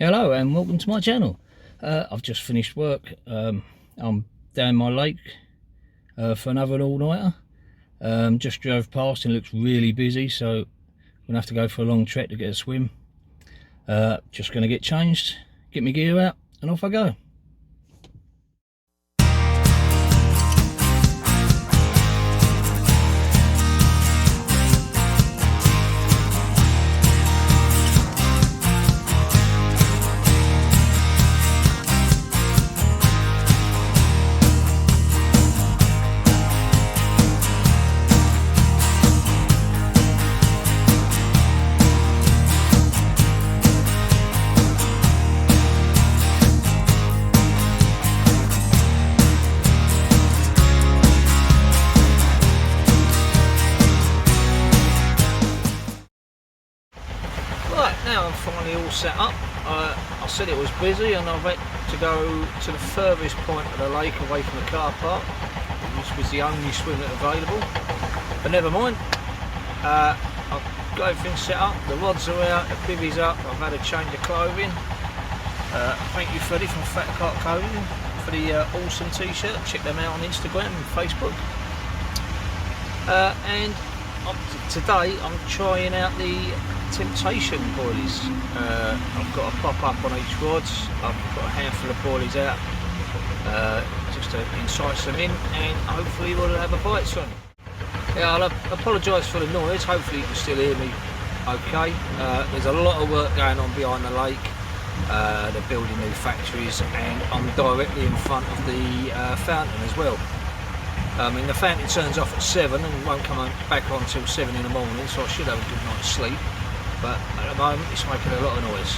Hello and welcome to my channel. I've just finished work. I'm down my lake for another all-nighter. Just drove past and it looks really busy, so I'm gonna have to go for a long trek to get a swim. Just gonna get changed, get my gear out, and off I go. Right, now I'm finally all set up. I said it was busy and I went to go to the furthest point of the lake away from the car park, which was the only swim that available. But never mind, I've got everything set up, the rods are out, the bivvy's up, I've had a change of clothing. Thank you Freddie from Fat Kart Clothing for the awesome t-shirt. Check them out on Instagram and Facebook. And today I'm trying out the Temptation boilies. I've got a pop up on each rod. I've got a handful of boilies out just to entice them in, and hopefully we'll have a bite soon. Yeah, I'll apologise for the noise. Hopefully you can still hear me okay. There's a lot of work going on behind the lake. They're building new factories and I'm directly in front of the fountain as well. And the fountain turns off at 7 and won't come back on until 7 in the morning, so I should have a good night's sleep. But at the moment it's making a lot of noise.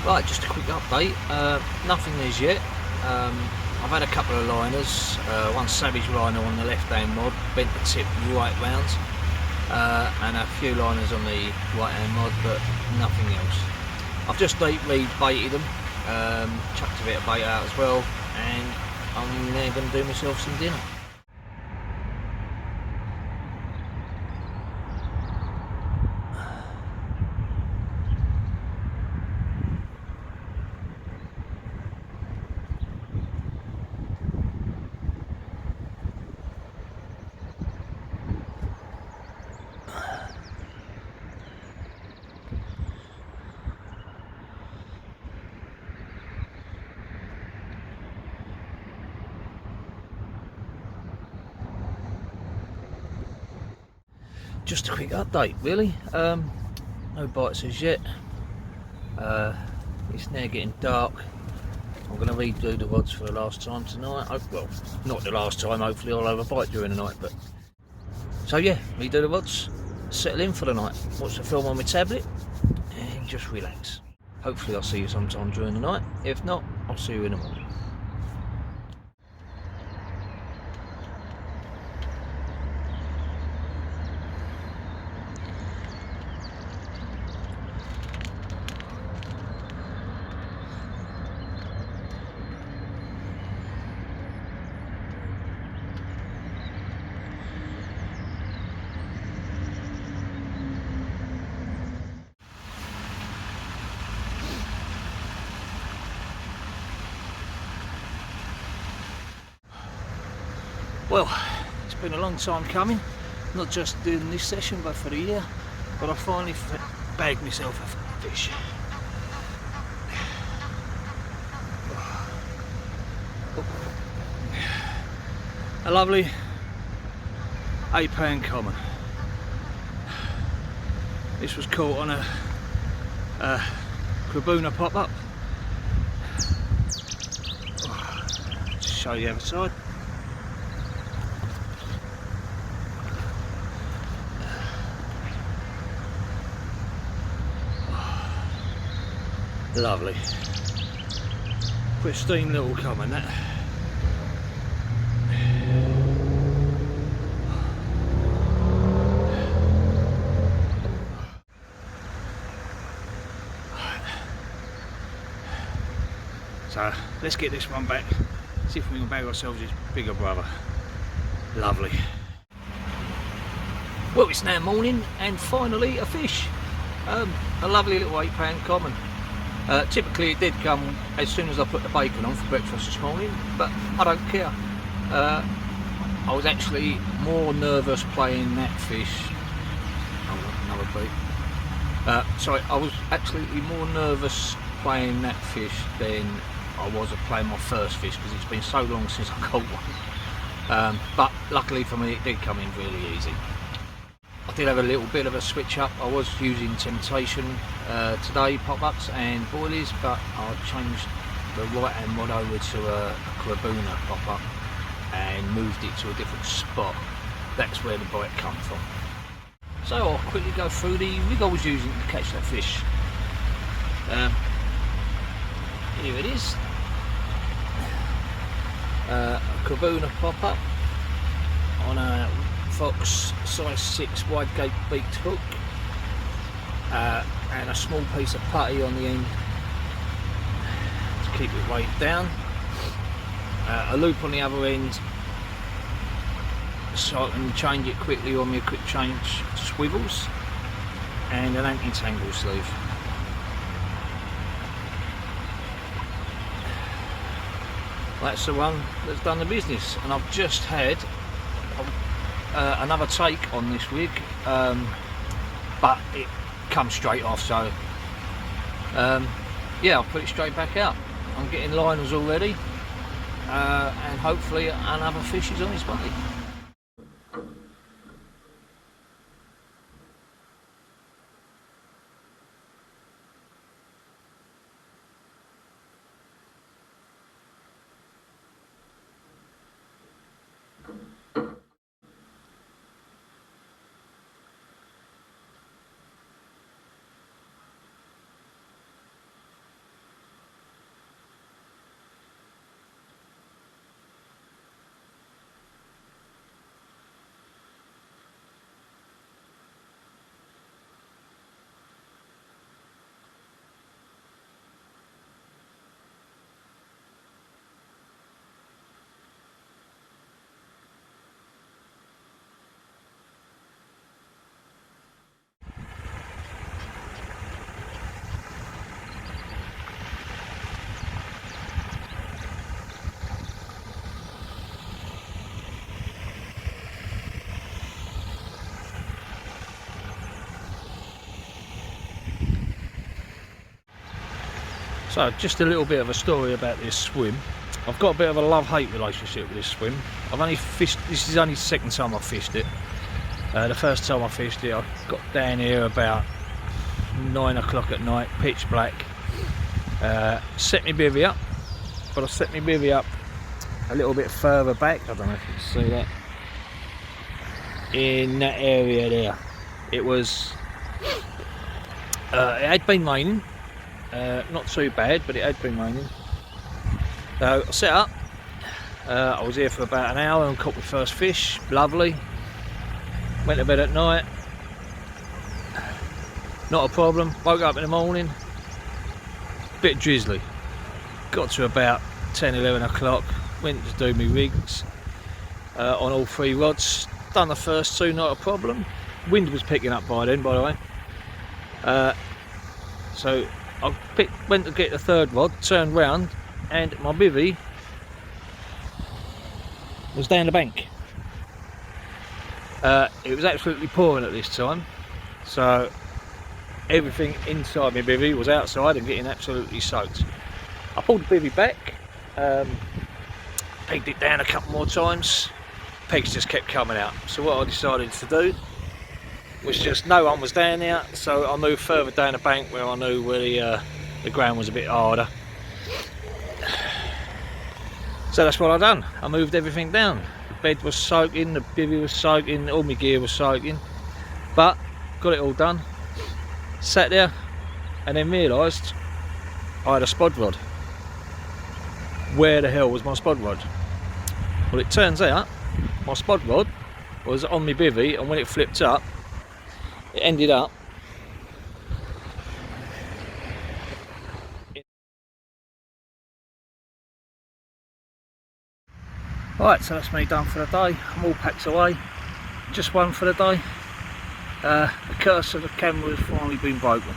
Right, just a quick update, nothing as yet. I've had a couple of liners, one savage liner on the left hand mod, bent the tip right round, and a few liners on the right hand mod, but nothing else. I've just re-baited them, chucked a bit of bait out as well, and I'm now going to do myself some dinner. Just a quick update really, no bites as yet. It's now getting dark. I'm going to redo the rods for the last time tonight. Well, not the last time, hopefully I'll have a bite during the night, but so yeah, redo the rods, settle in for the night, watch the film on my tablet and just relax. Hopefully I'll see you sometime during the night. If not, I'll see you in the morning. Well, it's been a long time coming, not just doing this session but for the year, but I finally bagged myself a fish. A lovely 8-pound common. This was caught on a Crabuna pop-up. Just show you the other side. Lovely. Pristine little common that. So let's get this one back, see if we can bag ourselves his bigger brother. Lovely. Well, it's now morning and finally a fish. A lovely little £8 common. Typically it did come as soon as I put the bacon on for breakfast this morning, but I don't care. I was actually more nervous playing that fish. Hold on, another beat. Sorry, I was absolutely more nervous playing that fish than I was of playing my first fish, because it's been so long since I caught one. But luckily for me it did come in really easy. I did have a little bit of a switch up. I was using Temptation today, pop-ups and boilies, but I changed the right hand rod over to a Karabuna pop-up and moved it to a different spot. That's where the bite come from. So I'll quickly go through the rig I was using to catch that fish. Here it is. A Karabuna pop-up on a Fox size 6 wide gate beaked hook, and a small piece of putty on the end to keep it weighed down, a loop on the other end so I can change it quickly on my quick change swivels, and an anti-tangle sleeve. That's the one that's done the business, and I've just had another take on this rig, but it comes straight off, so yeah, I'll put it straight back out. I'm getting liners already, and hopefully another fish is on his way. So just a little bit of a story about this swim. I've got a bit of a love-hate relationship with this swim. I've only fished, this is only the second time I've fished it. The first time I fished it, I got down here about 9 o'clock at night, pitch black. Set my bivvy up, but I set my bivvy up a little bit further back. I don't know if you can see that. In that area there. It was, it had been raining. Not too bad, but it had been raining. So I set up, I was here for about an hour and caught my first fish. Lovely. Went to bed at night, not a problem. Woke up in the morning, bit drizzly. Got to about 10-11 o'clock, went to do my rigs on all 3 rods. Done the first 2, not a problem. Wind was picking up by then, by the way. So I went to get the 3rd rod, turned round, and my bivvy was down the bank. It was absolutely pouring at this time, so everything inside my bivvy was outside and getting absolutely soaked. I pulled the bivvy back, pegged it down a couple more times, pegs just kept coming out. So what I decided to do was just, no one was down there, so I moved further down the bank where I knew where the ground was a bit harder. So that's what I done. I moved everything down. The bed was soaking, the bivvy was soaking, all my gear was soaking, but got it all done. Sat there and then realised I had a spod rod. Where the hell was my spod rod? Well, it turns out my spod rod was on my bivvy, and when it flipped up, it ended up Right, so that's me done for the day. I'm all packed away. Just one for the day. The curse of the camera has finally been broken.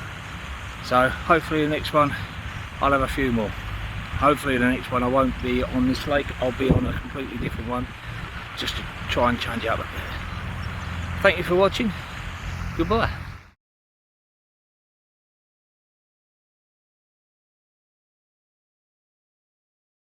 So hopefully the next one I'll have a few more. Hopefully the next one I won't be on this lake, I'll be on a completely different one, just to try and change it up a bit. Thank you for watching. Goodbye.